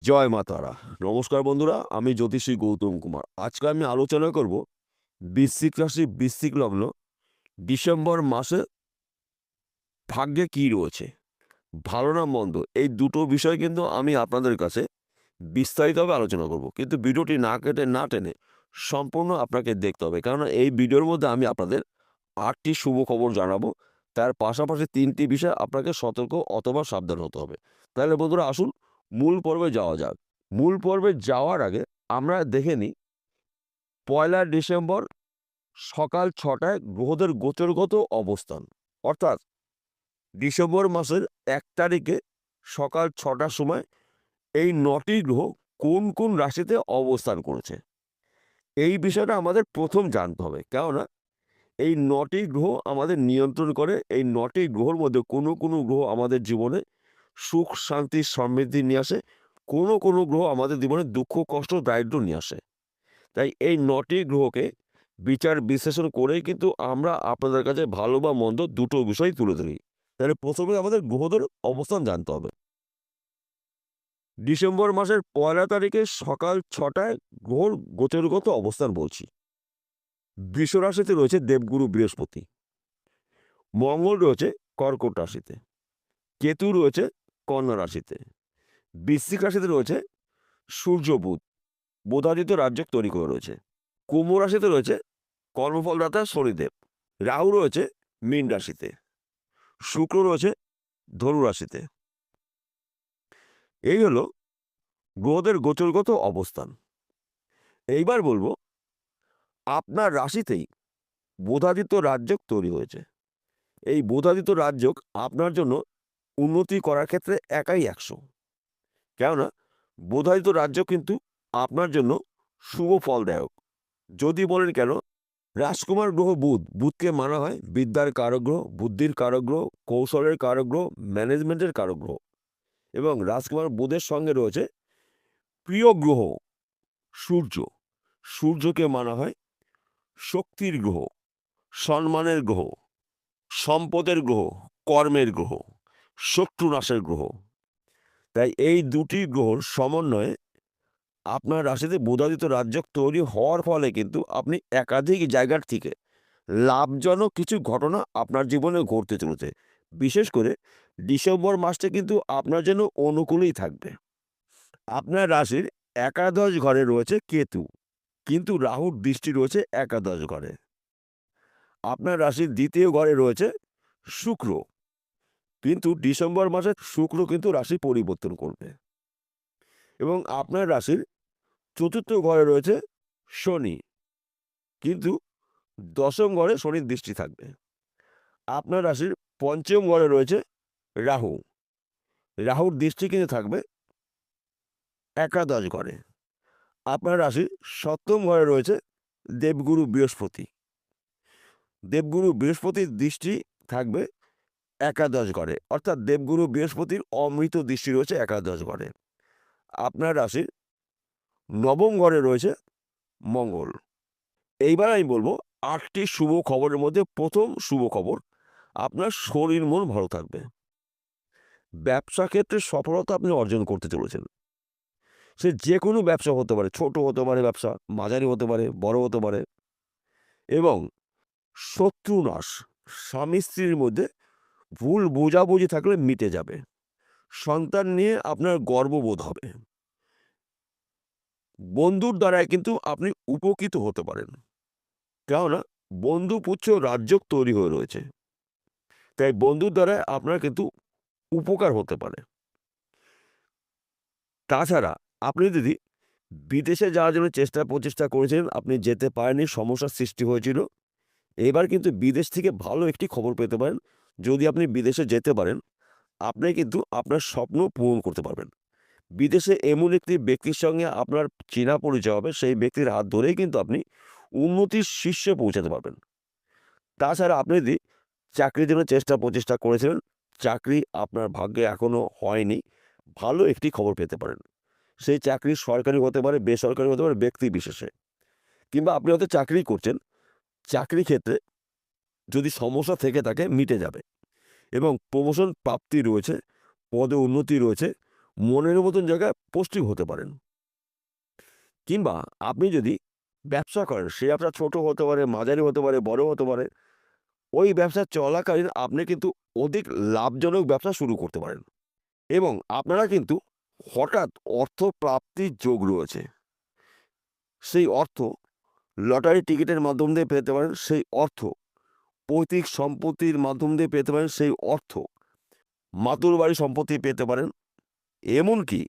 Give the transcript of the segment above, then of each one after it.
জয় মা তারা। নমস্কার বন্ধুরা, আমি জ্যোতিষী গৌতম কুমার। আজকে আমি আলোচনা করব বৃশ্চিক রাশি, বৃশ্চিক লগ্ন ডিসেম্বর মাসে ভাগ্যে কি রয়েছে, ভালো না মন্দ, এই দুটো বিষয় কিন্তু আমি আপনাদের কাছে বিস্তারিতভাবে আলোচনা করব। কিন্তু ভিডিওটি না কেটে না টেনে সম্পূর্ণ আপনাকে দেখতে হবে, কারণ এই ভিডিওর মধ্যে আমি আপনাদের 8টি শুভ খবর জানাবো। তার পাশাপাশি 3টি বিষয় আপনাকে সতর্ক অথবা সাবধান হতে হবে। তাহলে বন্ধুরা আসুন মূল পর্বে যাওয়া যাক। মূল পর্বে যাওয়ার আগে আমরা দেখে নিই 1 ডিসেম্বর সকাল 6টায় গ্রহদের গোচরগত অবস্থান। অর্থাৎ ডিসেম্বর মাসের 1 তারিখে সকাল 6টার সময় এই 9টি গ্রহ কোন কোন রাশিতে অবস্থান করেছে, এই বিষয়টা আমাদের প্রথম জানতে হবে। কেননা এই 9টি গ্রহ আমাদের নিয়ন্ত্রণ করে। এই 9টি গ্রহর মধ্যে কোনো কোনো গ্রহ আমাদের জীবনে সুখ, শান্তি, সমৃদ্ধি নিয়ে আসে। কোনো কোনো গ্রহ আমাদের জীবনে দুঃখ, কষ্ট, দারিদ্র্য নিয়ে আসে। তাই এই 9টি গ্রহকে বিচার বিশ্লেষণ করেই কিন্তু আমরা আপনাদের কাছে ভালো বা মন্দ দুটো বিষয় তুলে ধরি। তাহলে প্রথমে আমাদের গ্রহদের অবস্থান জানতে হবে। ডিসেম্বর মাসের 1 তারিখে সকাল 6টায় গ্রহর গোচরগত অবস্থান বলছি। বৃষ রাশিতে রয়েছে দেবগুরু বৃহস্পতি, মঙ্গল রয়েছে কর্কট রাশিতে, কেতু রয়েছে কন্যা রাশিতে, বৃশ্চিক রাশিতে রয়েছে সূর্য বুধ বোধাদিত্য রাজ্য তৈরি করে রয়েছে, কুম্ভ রাশিতে রয়েছে কর্মফলদাতা শনিদেব, রাহু রয়েছে মীন রাশিতে, শুক্র রয়েছে ধনু রাশিতে। এই হলো গ্রহদের গোচরগত অবস্থান। এইবার বলবো আপনার রাশিতেই বোধাদিত্য রাজ্য তৈরি হয়েছে। এই বোধাদিত্য রাজ্য আপনার জন্য উন্নতি করার ক্ষেত্রে একাই 100। কেননা বোধাদিত্য রাজ্য কিন্তু আপনার জন্য শুভ ফলদায়ক। যদি বলেন কেন, রাজকুমার গ্রহ বুধ, বুধকে মানা হয় বিদ্যার কারক গ্রহ, বুদ্ধির কারক গ্রহ, কৌশলের কারক গ্রহ, ম্যানেজমেন্টের কারক গ্রহ। এবং রাজকুমার বুধের সঙ্গে রয়েছে প্রিয় গ্রহ সূর্য। সূর্যকে মানা হয় শক্তির গ্রহ, সম্মানের গ্রহ, সম্পদের গ্রহ, কর্মের গ্রহ, শত্রুনাশের গ্রহ। তাই এই দুটি গ্রহর সমন্বয়ে আপনার রাশিতে বোধাদিত্য রাজ্য তৈরি হওয়ার ফলে কিন্তু আপনি একাধিক জায়গার থেকে লাভজনক কিছু ঘটনা আপনার জীবনে ঘটতে চলেছে। বিশেষ করে ডিসেম্বর মাসটা কিন্তু আপনার জন্য অনুকূলেই থাকবে। আপনার রাশির একাদশ ঘরে রয়েছে কেতু, কিন্তু রাহুর দৃষ্টি রয়েছে একাদশ ঘরে। আপনার রাশির দ্বিতীয় ঘরে রয়েছে শুক্র, কিন্তু ডিসেম্বর মাসে শুক্র কিন্তু রাশি পরিবর্তন করবে। এবং আপনার রাশির চতুর্থ ঘরে রয়েছে শনি, কিন্তু দশম ঘরে শনির দৃষ্টি থাকবে। আপনার রাশির পঞ্চম ঘরে রয়েছে রাহু, রাহুর দৃষ্টি কিন্তু থাকবে একাদশ ঘরে। আপনার রাশির সপ্তম ঘরে রয়েছে দেবগুরু বৃহস্পতি, দেবগুরু বৃহস্পতির দৃষ্টি থাকবে একাদশ ঘরে। অর্থাৎ দেবগুরু বৃহস্পতির অমৃত দৃষ্টি রয়েছে একাদশ ঘরে। আপনার রাশির নবম ঘরে রয়েছে মঙ্গল। এইবার আমি বলবো 8টি শুভ খবরের মধ্যে প্রথম শুভ খবর, আপনার শরীর মন ভালো থাকবে। ব্যবসা ক্ষেত্রে সফলতা আপনি অর্জন করতে চলেছেন। সে যে কোনো ব্যবসা হতে পারে, ছোট হতে পারে ব্যবসা, মাঝারি হতে পারে, বড় হতে পারে। এবং শত্রুনাশ, স্বামী স্ত্রীর মধ্যে ভুল বোঝাবুঝি থাকলে মিটে যাবে। সন্তান নিয়ে আপনার গর্ববোধ হবে। বন্ধুর দ্বারাই কিন্তু আপনি উপকৃত হতে পারেন, কেননা বন্ধু পুচ্ছ রাজ্য তৈরি হয়ে রয়েছে। তাই বন্ধুর দ্বারা আপনার কিন্তু উপকার হতে পারে। তাছাড়া আপনি যদি বিদেশে যাওয়ার জন্য চেষ্টা প্রচেষ্টা করেছেন, আপনি যেতে পারেননি, সমস্যার সৃষ্টি হয়েছিল, এবার কিন্তু বিদেশ থেকে ভালো একটি খবর পেতে পারেন। যদি আপনি বিদেশে যেতে পারেন, আপনি কিন্তু আপনার স্বপ্ন পূরণ করতে পারবেন। বিদেশে এমন একটি ব্যক্তির সঙ্গে আপনার চেনা পরিচয় হবে, সেই ব্যক্তির হাত ধরেই কিন্তু আপনি উন্নতির শীর্ষে পৌঁছাতে পারবেন। তাছাড়া আপনি যদি চাকরির জন্য চেষ্টা প্রচেষ্টা করেছিলেন, চাকরি আপনার ভাগ্যে এখনও হয়নি, ভালো একটি খবর পেতে পারেন। সেই চাকরি সরকারি হতে পারে, বেসরকারি হতে পারে, ব্যক্তি বিশেষে। কিংবা আপনি হয়তো চাকরি করছেন, চাকরি ক্ষেত্রে যদি সমস্যা থেকে থাকে মিটে যাবে। এবং প্রমোশন প্রাপ্তি রয়েছে, পদে উন্নতি রয়েছে, মনের মতন জায়গায় পোস্টিং হতে পারেন। কিংবা আপনি যদি ব্যবসা করেন, সে ব্যবসা ছোট হতে পারে, মাঝারি হতে পারে, বড় হতে পারে। ওই ব্যবসা চলাকালীন আপনি কিন্তু অধিক লাভজনক ব্যবসা শুরু করতে পারেন এবং আপনারা কিন্তু হঠাৎ অর্থ প্রাপ্তির যোগ রয়েছে। সেই অর্থ লটারি টিকিটের মাধ্যম দিয়ে পেতে পারেন, সেই অর্থ পৈতৃক সম্পত্তির মাধ্যম দিয়ে পেতে পারেন, সেই অর্থ মাতুর বাড়ি সম্পত্তি পেতে পারেন। এমনকি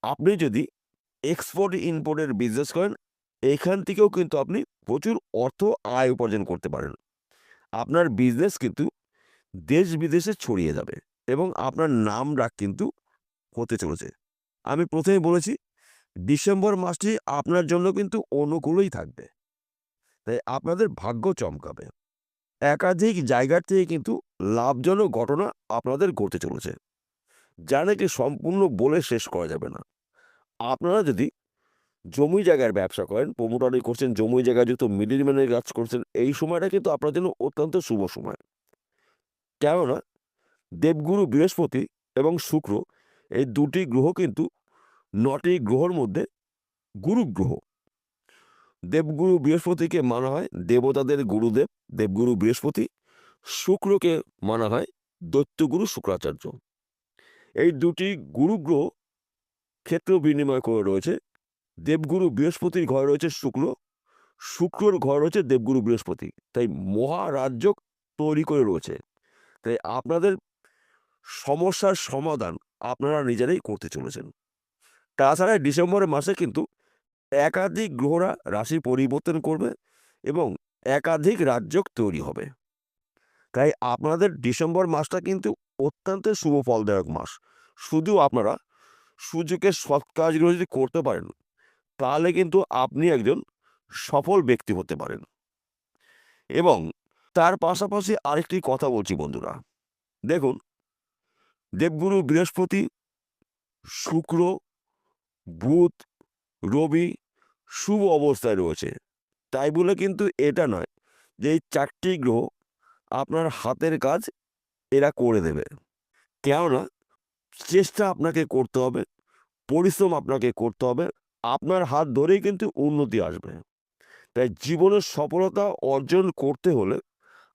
আপনি যদি এক্সপোর্ট ইম্পোর্টের বিজনেস করেন, এখান থেকেও কিন্তু আপনি প্রচুর অর্থ আয় উপার্জন করতে পারেন। আপনার বিজনেস কিন্তু দেশ বিদেশে ছড়িয়ে যাবে এবং আপনার নাম ডাক কিন্তু হতে চলেছে। আমি প্রথমে বলেছি ডিসেম্বর মাসটি আপনার জন্য কিন্তু অনুকূলই থাকবে, তাই আপনাদের ভাগ্য চমকাবে। একাধিক জায়গার থেকে কিন্তু লাভজনক ঘটনা আপনাদের ঘটতে চলেছে, যা নাকি সম্পূর্ণ বলে শেষ করা যাবে না। আপনারা যদি জমি জায়গার ব্যবসা করেন, প্রমোটারি করছেন, জমি জায়গায় যুক্ত মিডিলম্যানের কাজ করছেন, এই সময়টা কিন্তু আপনার জন্য অত্যন্ত শুভ সময়। কেননা দেবগুরু বৃহস্পতি এবং শুক্র, এই দুটি গ্রহ কিন্তু 9টি গ্রহর মধ্যে গুরু গ্রহ। দেবগুরু বৃহস্পতিকে মানা হয় দেবতাদের গুরুদেব দেবগুরু বৃহস্পতি, শুক্রকে মানা হয় দৈত্যগুরু শুক্রাচার্য। এই দুটি গুরু গ্রহ ক্ষেত্র বিনিময় করে রয়েছে। দেবগুরু বৃহস্পতির ঘরে রয়েছে শুক্র, শুক্রর ঘর রয়েছে দেবগুরু বৃহস্পতি, তাই মহারাজ্য তৈরি করে রয়েছে। তাই আপনাদের সমস্যার সমাধান আপনারা নিজেরাই করতে চলেছেন। তাছাড়া ডিসেম্বরের মাসে কিন্তু একাধিক গ্রহরা রাশি পরিবর্তন করবে এবং একাধিক রাজ্য তৈরি হবে। তাই আপনাদের ডিসেম্বর মাসটা কিন্তু অত্যন্ত শুভ ফলদায়ক মাস। শুধু আপনারা সুযোগের সৎ কাজগুলো যদি করতে পারেন, তাহলে কিন্তু আপনি একজন সফল ব্যক্তি হতে পারেন। এবং তার পাশাপাশি আরেকটি কথা বলছি বন্ধুরা, দেখুন দেবগুরু বৃহস্পতি, শুক্র, বুধ, রবি শুভ অবস্থায় রয়েছে। তাই বলে কিন্তু এটা নয় যে এই 4টি গ্রহ আপনার হাতের কাজ এরা করে দেবে। কেননা চেষ্টা আপনাকে করতে হবে, পরিশ্রম আপনাকে করতে হবে, আপনার হাত ধরেই কিন্তু উন্নতি আসবে। তাই জীবনের সফলতা অর্জন করতে হলে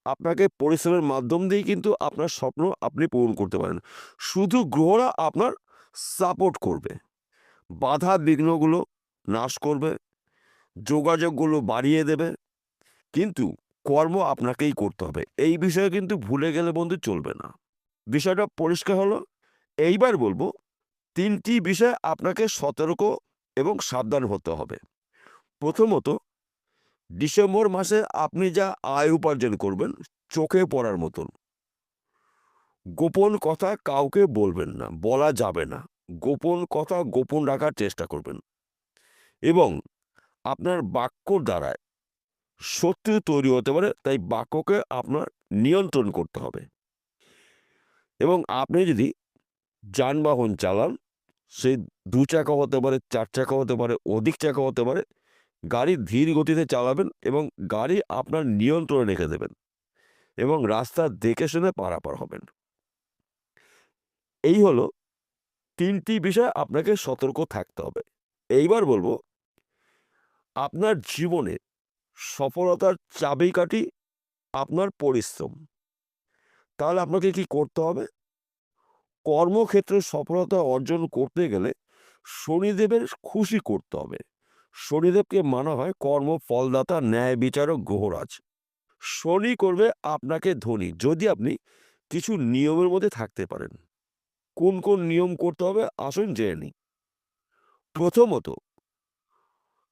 আপনাকে পরিশ্রমের মাধ্যম দিয়েই কিন্তু আপনার স্বপ্ন আপনি পূরণ করতে পারেন। শুধু গ্রহরা আপনার সাপোর্ট করবে, বাধা বিঘ্নগুলো নাশ করবে, যোগাযোগগুলো বাড়িয়ে দেবে, কিন্তু কর্ম আপনাকেই করতে হবে। এই বিষয়ে কিন্তু ভুলে গেলে বন্ধু চলবে না। বিষয়টা পরিষ্কার হলো। এইবার বলবো 3টি বিষয় আপনাকে সতর্ক এবং সাবধান হতে হবে। প্রথমত, ডিসেম্বর মাসে আপনি যা আয় উপার্জন করবেন চোখে পড়ার মতন। গোপন কথা কাউকে বলবেন না, বলা যাবে না। গোপন কথা গোপন রাখার চেষ্টা করবেন এবং আপনার বাক্য দ্বারায় শত্রু তৈরি হতে পারে, তাই বাক্যকে আপনার নিয়ন্ত্রণ করতে হবে। এবং আপনি যদি যানবাহন চালান, সে 2 চাকা হতে পারে, 4 চাকা হতে পারে, অধিক চাকা হতে পারে, গাড়ি ধীর গতিতে চালাবেন এবং গাড়ি আপনার নিয়ন্ত্রণে রেখে দেবেন এবং রাস্তা দেখে শুনে পারাপার হবেন। এই হলো 3টি বিষয় আপনাকে সতর্ক থাকতে হবে। এইবার বলবো আপনার জীবনে সফলতার চাবিকাঠি আপনার পরিশ্রম। তাহলে আপনাকে কি করতে হবে? কর্মক্ষেত্রে সফলতা অর্জন করতে গেলে শনিদেবের খুশি করতে হবে। শনিদেবকে মানা হয় কর্ম ফলদাতা, ন্যায় বিচারক, গ্রহরাজ। শনি করবে আপনাকে ধনী যদি আপনি কিছু নিয়মের মধ্যে থাকতে পারেন। কোন কোন নিয়ম করতে হবে আসুন জেনে নিই। প্রথমত,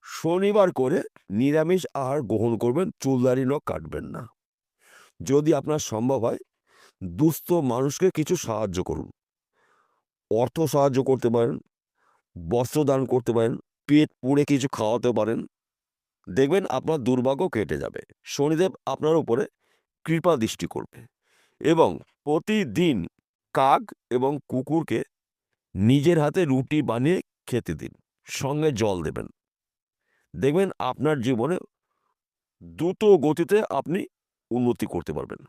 শনিবার করে নিরামিষ আহার গ্রহণ করবেন, চুলদাড়ি নখ কাটবেন না। যদি আপনার সম্ভব হয় দুস্থ মানুষকে কিছু সাহায্য করুন। অর্থ সাহায্য করতে পারেন, বস্ত্র দান করতে পারেন, পেট পুড়ে কিছু খাওয়াতে পারেন। দেখবেন আপনার দুর্ভাগ্য কেটে যাবে। শনিদেব আপনার উপরে কৃপা দৃষ্টি করবে। এবং প্রতিদিন কাক এবং কুকুরকে নিজের হাতে রুটি বানিয়ে খেতে দিন, সঙ্গে জল দেবেন। দেখবেন আপনার জীবনে দ্রুত গতিতে আপনি উন্নতি করতে পারবেন।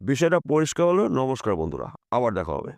বিষয়টা পরিষ্কার হলো। নমস্কার বন্ধুরা, আবার দেখা হবে।